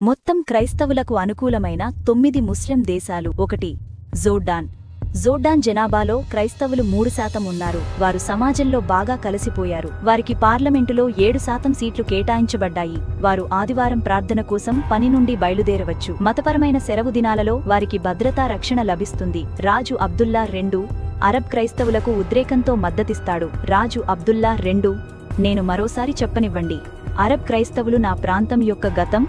మొత్తం క్రైస్తవులకు అనుకూలమైన 9 ముస్లిం దేశాలు. 1. జోర్డాన్. జోర్డాన్ జనాభాలో క్రైస్తవులు 3% ఉన్నారు. వారు సమాజంలో బాగా కలిసిపోయారు. వారికి పార్లమెంటులో 7% సీట్లు కేటాయించబడ్డాయి. వారు ఆదివారం ప్రార్థన కోసం పని నుండి బయలుదేరవచ్చు. మతపరమైన సెలవు దినాలలో వారికి భద్రతా రక్షణ లభిస్తుంది. రాజు అబ్దుల్లా II అరబ్ క్రైస్తవులకు ఉద్రేకంతో మద్దతిస్తాడు. రాజు అబ్దుల్లా II నేను మరోసారి చెప్పనివ్వండి. అరబ్ క్రైస్తవులు నా ప్రాంతం యొక్క గతం,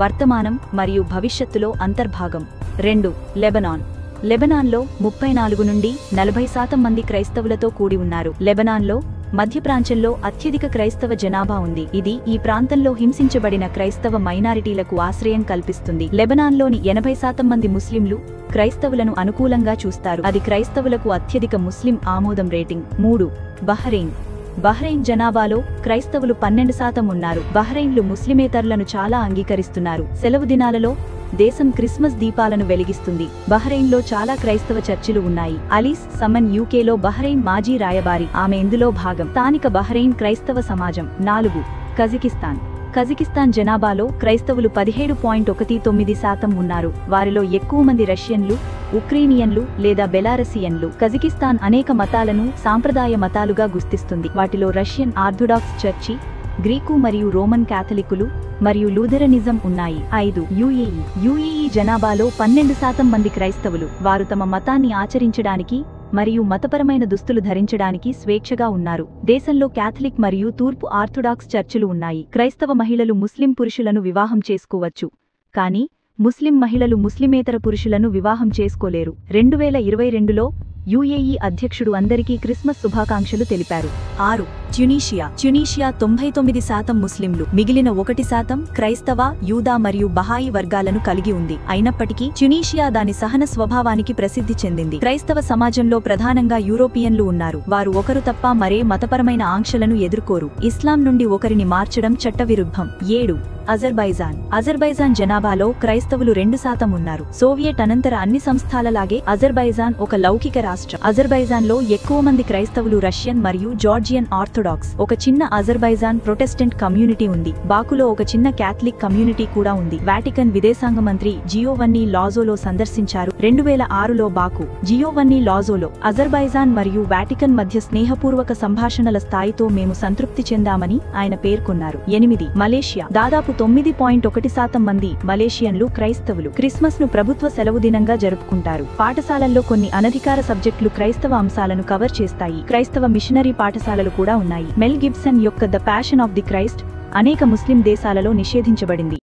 వర్తమానం మరియు భవిష్యత్తులో అంతర్భాగం. 2. లెబనాన్. లెబనాన్లో 34 నుండి 40% మంది క్రైస్తవులతో కూడి ఉన్నారు. లెబనాన్లో మధ్యప్రాంతంలో అత్యధిక క్రైస్తవ జనాభా ఉంది. ఇది ఈ ప్రాంతంలో హింసించబడిన క్రైస్తవ మైనారిటీలకు ఆశ్రయం కల్పిస్తుంది. లెబనాన్లోని 80% మంది ముస్లింలు క్రైస్తవులను అనుకూలంగా చూస్తారు. అది క్రైస్తవులకు అత్యధిక ముస్లిం ఆమోదం రేటింగ్. 3. బహ్రెయిన్. బహ్రెయిన్ జనాభాలో క్రైస్తవులు 12% ఉన్నారు. బహ్రెయిన్లు ముస్లిమేతరులను చాలా అంగీకరిస్తున్నారు. సెలవు దినాలలో దేశం క్రిస్మస్ దీపాలను వెలిగిస్తుంది. బహ్రెయిన్లో చాలా క్రైస్తవ చర్చిలు ఉన్నాయి. అలీస్ సమన్ యూకేలో బహ్రెయిన్ మాజీ రాయబారి. ఆమె ఇందులో భాగం. స్థానిక బహ్రెయిన్ క్రైస్తవ సమాజం. 4. కజకిస్తాన్. కజకిస్తాన్ జనాభాలో క్రైస్తవులు 17.19% ఉన్నారు. వారిలో ఎక్కువ మంది రష్యన్లు, ఉక్రేనియన్లు లేదా బెలారసియన్లు. కజకిస్తాన్ అనేక మతాలను సాంప్రదాయ మతాలుగా గుర్తిస్తుంది. వాటిలో రష్యన్ ఆర్థోడాక్స్ చర్చి, గ్రీకు మరియు రోమన్ క్యాథలికులు మరియు లూథరనిజం ఉన్నాయి. 5. యుఏఈ. యుఏఈ జనాభాలో 12% మంది క్రైస్తవులు. వారు తమ మతాన్ని ఆచరించడానికి మరియు మతపరమైన దుస్తులు ధరించడానికి స్వేచ్ఛగా ఉన్నారు. దేశంలో క్యాథలిక్ మరియు తూర్పు ఆర్థోడాక్స్ చర్చిలు ఉన్నాయి. క్రైస్తవ మహిళలు ముస్లిం పురుషులను వివాహం చేసుకోవచ్చు, కానీ ముస్లిం మహిళలు ముస్లిమేతర పురుషులను వివాహం చేసుకోలేరు. 2022లో యుఏఈ అధ్యక్షుడు అందరికీ క్రిస్మస్ శుభాకాంక్షలు తెలిపారు. 6. ట్యునీషియా. ట్యునీషియా 99% ముస్లింలు, మిగిలిన 1% క్రైస్తవ, యూదా మరియు బహాయి వర్గాలను కలిగి ఉంది. అయినప్పటికీ ట్యునీషియా దాని సహన స్వభావానికి ప్రసిద్ధి చెందింది. క్రైస్తవ సమాజంలో ప్రధానంగా యూరోపియన్లు ఉన్నారు. వారు ఒకరు తప్ప మరే మతపరమైన ఆంక్షలను ఎదుర్కోరు. ఇస్లాం నుండి ఒకరిని మార్చడం చట్టవిరుద్ధం. 7. అజర్బైజాన్. అజర్బైజాన్ జనాభాలో క్రైస్తవులు 2% ఉన్నారు. సోవియట్ అనంతర అన్ని సంస్థలలాగే అజర్బైజాన్ ఒక లౌకిక రాష్ట్రం. అజర్బైజాన్లో ఎక్కువ మంది క్రైస్తవులు రష్యన్ మరియు జార్జియన్ ఆర్థోడాక్స్. ఒక చిన్న అజర్బైజాన్ ప్రొటెస్టెంట్ కమ్యూనిటీ ఉంది. బాకులో ఒక చిన్న క్యాథలిక్ కమ్యూనిటీ కూడా ఉంది. వాటికన్ విదేశాంగ మంత్రి జియోవన్నీ లాజోలో సందర్శించారు. 2006లో బాకు, జియోవన్నీ లాజోలో అజర్బైజాన్ మరియు వాటికన్ మధ్య స్నేహపూర్వక సంభాషణల స్థాయితో మేము సంతృప్తి చెందామని ఆయన పేర్కొన్నారు. 8. మలేషియా. దాదాపు 9.1% మంది మలేషియన్లు క్రైస్తవులు. క్రిస్మస్ ను ప్రభుత్వ సెలవు దినంగా జరుపుకుంటారు. పాఠశాలల్లో కొన్ని అనధికార సబ్జెక్టులు క్రైస్తవ అంశాలను కవర్ చేస్తాయి. క్రైస్తవ మిషనరీ పాఠశాలలు కూడా ఉన్నాయి. మెల్ గిబ్సన్ యొక్క the passion of the Christ అనేక ముస్లిం దేశాలలో నిషేధించబడింది.